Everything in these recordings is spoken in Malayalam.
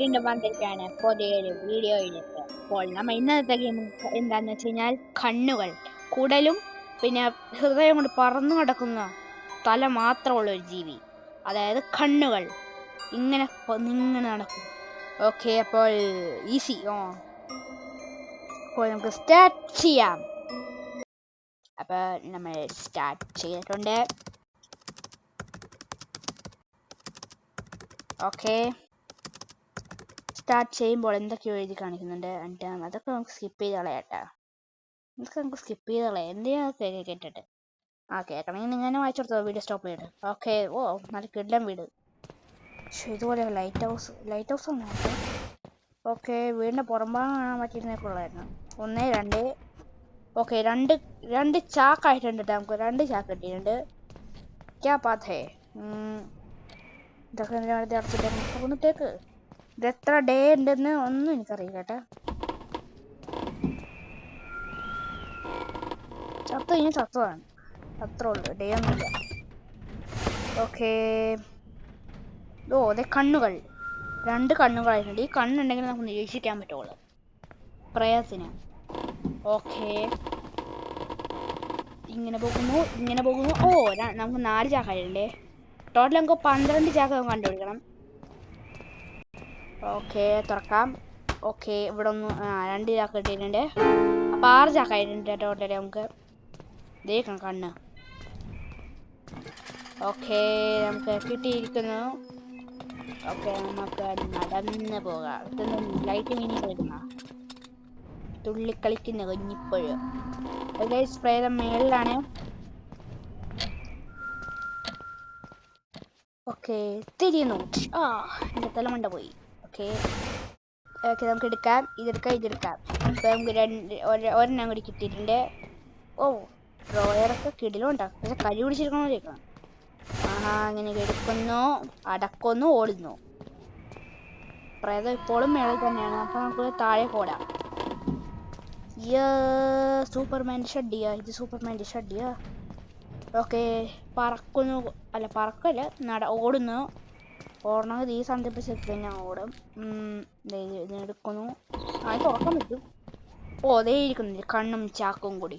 വീണ്ടും വന്നിരിക്കുകയാണ് പുതിയൊരു വീഡിയോയിലേക്ക്. അപ്പോൾ നമ്മൾ ഇന്നത്തെ ഗെയിം എന്താന്ന് വെച്ച് കഴിഞ്ഞാൽ കണ്ണുകൾ, കുടലും പിന്നെ ഹൃദയം കൊണ്ട് പറന്നു കിടക്കുന്ന തല മാത്രമുള്ള ഒരു ജീവി, അതായത് കണ്ണുകൾ. ഇങ്ങനെ ഇങ്ങനെ നടക്കും. ഓക്കെ, അപ്പോൾ ഈസി. അപ്പോൾ നമുക്ക് സ്റ്റാർട്ട് ചെയ്യാം. അപ്പോൾ നമ്മൾ സ്റ്റാർട്ട് ചെയ്തിട്ടുണ്ട്. ഓക്കെ, സ്റ്റാർട്ട് ചെയ്യുമ്പോൾ എന്തൊക്കെയോ എഴുതി കാണിക്കുന്നുണ്ട്. എന്നിട്ട് അതൊക്കെ നമുക്ക് സ്കിപ്പ് ചെയ്ത് കളയാട്ടാ. നമുക്ക് സ്കിപ്പ് ചെയ്ത് കളയാം. എന്തിനാ കേട്ടിട്ട് കേൾക്കണമെങ്കിൽ നിങ്ങൾ വായിച്ചു കൊടുത്തോ, വീഡിയോ സ്റ്റോപ്പ് ചെയ്തിട്ട്. ഓക്കെ, നല്ല കിടലം വീട്. പക്ഷെ ഇതുപോലെ ലൈറ്റ് ഹൗസ് ആണ്. ഓക്കെ, വീടിൻ്റെ പുറംഭാഗം കാണാൻ പറ്റിയിരുന്നേക്കുള്ളായിരുന്നു. 1 2. ഓക്കെ, രണ്ട് ചാക്കായിട്ടുണ്ട്. നമുക്ക് 2 ചാക്ക് കിട്ടിയിട്ടുണ്ട്. ക്യാ ബാത് ഹേ. ഇതൊക്കെ എന്തിനാണ് അടച്ചിട്ട് പോകുന്നിട്ടേക്ക്. ഇത് എത്ര ഡേ ഉണ്ടെന്ന് ഒന്നും എനിക്കറിയില്ല കേട്ടാ. ചത്തതാണ് അത്രേ ഉള്ളു, ഡേ ഒന്നുമില്ല. ഓക്കെ, അതെ കണ്ണുകൾ. 2 കണ്ണുകളായിട്ടുണ്ട്. ഈ കണ്ണുണ്ടെങ്കിൽ നമുക്ക് നിരീക്ഷിക്കാൻ പറ്റുള്ളൂ പ്രയാസത്തിന്. ഓക്കെ, ഇങ്ങനെ പോകുന്നു. നമുക്ക് 4 ചാക്കായിട്ടുണ്ട്. ടോട്ടൽ നമുക്ക് 12 ചാക്ക് നമുക്ക് കണ്ടുപിടിക്കണം. ഓക്കെ, തുറക്കാം. ഓക്കെ, ഇവിടെ ഒന്ന് 2 ചാക്ക് കിട്ടിയിട്ടുണ്ട്. അപ്പം 6 ചാക്കായിട്ടുണ്ട് ടോട്ടൽ നമുക്ക്. ഇതേക്കണം കണ്ണ്. ഓക്കെ, നമുക്ക് കിട്ടിയിരിക്കുന്നു. ഓക്കെ, നമുക്ക് നടന്ന് പോകാം. ഇതൊന്നും ലൈറ്റ് മീനി കളിക്കുന്ന തുള്ളിക്കളിക്കുന്ന കുഞ്ഞിപ്പോഴും. സ്പ്രേയുടെ മേളിലാണ്. ഓക്കെ, തിരിയുന്നു. എൻ്റെ തലമണ്ട പോയി. ഓക്കെ, നമുക്ക് എടുക്കാം. ഇതെടുക്കാം. ഇപ്പം നമുക്ക് ഒരെണ്ണം കൂടി കിട്ടിയിട്ടുണ്ട്. ഡ്രോയറൊക്കെ കിടിലുണ്ടാകും. പക്ഷെ കരി പിടിച്ചിരിക്കണോ. അങ്ങനെ എടുക്കുന്നു, അടക്കുന്നു, ഓടുന്നു. പ്രേതം ഇപ്പോഴും മേളിൽ തന്നെയാണ്. അപ്പൊ നമുക്ക് താഴെ ഓടാം. സൂപ്പർമാൻ്റെ ഷഡ്ഡിയാ ഇത്. സൂപ്പർമാൻ്റെ ഷഡ്ഡിയാ. ഓക്കെ, പറക്കല്ല, ഓടുന്നു. ഓടണമെങ്കിൽ ഈ സന്ദർഭത്തിൽ തന്നെ ഓടും. എടുക്കുന്നു. തുറക്കാൻ പറ്റും. അതേ ഇരിക്കുന്നില്ല, കണ്ണും ചാക്കും കൂടി.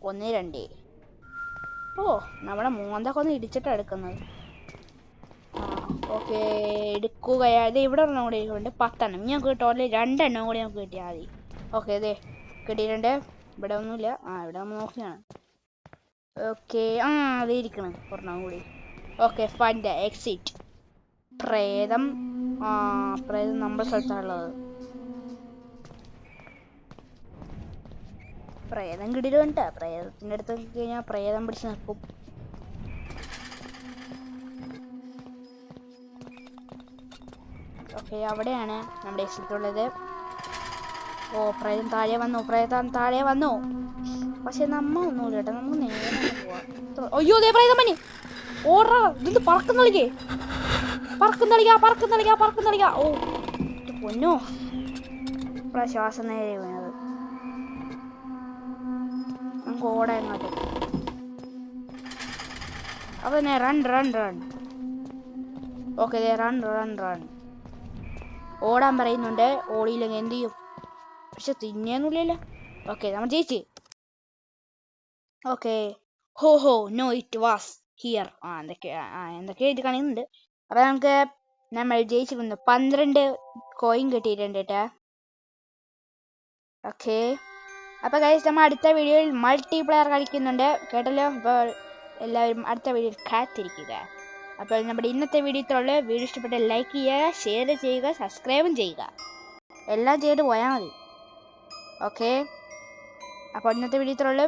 1 2. നമ്മുടെ മോന്തൊക്കെ ഒന്ന് ഇടിച്ചിട്ടാണ് എടുക്കുന്നത്. ഓക്കെ, എടുക്കുകയാണ്. ഇവിടെ ഒരെണ്ണം കൂടി ഇരിക്കുന്നുണ്ട്. 10 എണ്ണം. ഞങ്ങൾക്ക് ടോട്ടൽ 2 എണ്ണം കൂടി നമുക്ക് കിട്ടിയാൽ മതി. ഓക്കെ, അതെ കിട്ടിയിട്ടുണ്ട്. ഇവിടെ ഒന്നുമില്ല. ഇവിടെ നമ്മൾ നോക്കിയാണ്. ഓക്കെ, അതേ ഇരിക്കണം ഒരെണ്ണം കൂടി. Okay, find the exit. പ്രേതം നമ്മുടെ സ്ഥലത്താണുള്ളത്. പ്രേതം കിടിലുണ്ട്. പ്രേതത്തിൻ്റെ അടുത്ത് കഴിഞ്ഞാൽ പ്രേതം പിടിച്ച് നിൽക്കും. ഓക്കെ, അവിടെയാണ് നമ്മുടെ എക്സിറ്റ് ഉള്ളത്. പ്രേതം താഴെ വന്നു. പക്ഷെ നമ്മ ഒന്നുമില്ല കേട്ടോ. നമുക്ക് നേരെ പോവാം. അയ്യോ, ദേ പ്രേതം പനി. ഓടാ, ഇത് പറക്കുന്നളിക്കേ. പൊന്നോ, ശ്വാസം നേരെ വീണത്. നമുക്ക് ഓടാ എങ്ങോട്ട്. അപ്പൊ റൺ. Okay, run. ഓടാൻ പറയുന്നുണ്ട്. ഓടിയില്ലെങ്കിൽ എന്ത് ചെയ്യും? പക്ഷെ തിന്നിയൊന്നുമില്ലല്ലോ. ഓക്കെ, നമ്മൾ ജയിച്ച്. Okay, no it was here. എന്തൊക്കെ എഴുതി കാണിക്കുന്നുണ്ട്. അപ്പൊ നമുക്ക് നമ്മൾ ജയിച്ചിരുന്നു. 12 കോയിൻ കിട്ടിയിട്ടുണ്ട് കേട്ടാ. ഓക്കെ, അപ്പൊ ഗൈസ്, നമ്മൾ അടുത്ത വീഡിയോയിൽ മൾട്ടിപ്ലെയർ കളിക്കുന്നുണ്ട് കേട്ടല്ലോ. അപ്പോൾ എല്ലാവരും അടുത്ത വീഡിയോയിൽ കാത്തിരിക്കുക. അപ്പോൾ നമ്മുടെ ഇന്നത്തെ വീഡിയോത്തിലുള്ള വീഡിയോ ഇഷ്ടപ്പെട്ട ലൈക്ക് ചെയ്യുക, ഷെയർ ചെയ്യുക, സബ്സ്ക്രൈബും ചെയ്യുക. എല്ലാം ചെയ്ത് പോയാൽ മതി. ഓക്കെ, അപ്പോൾ ഇന്നത്തെ വീഡിയോത്തിലുള്ള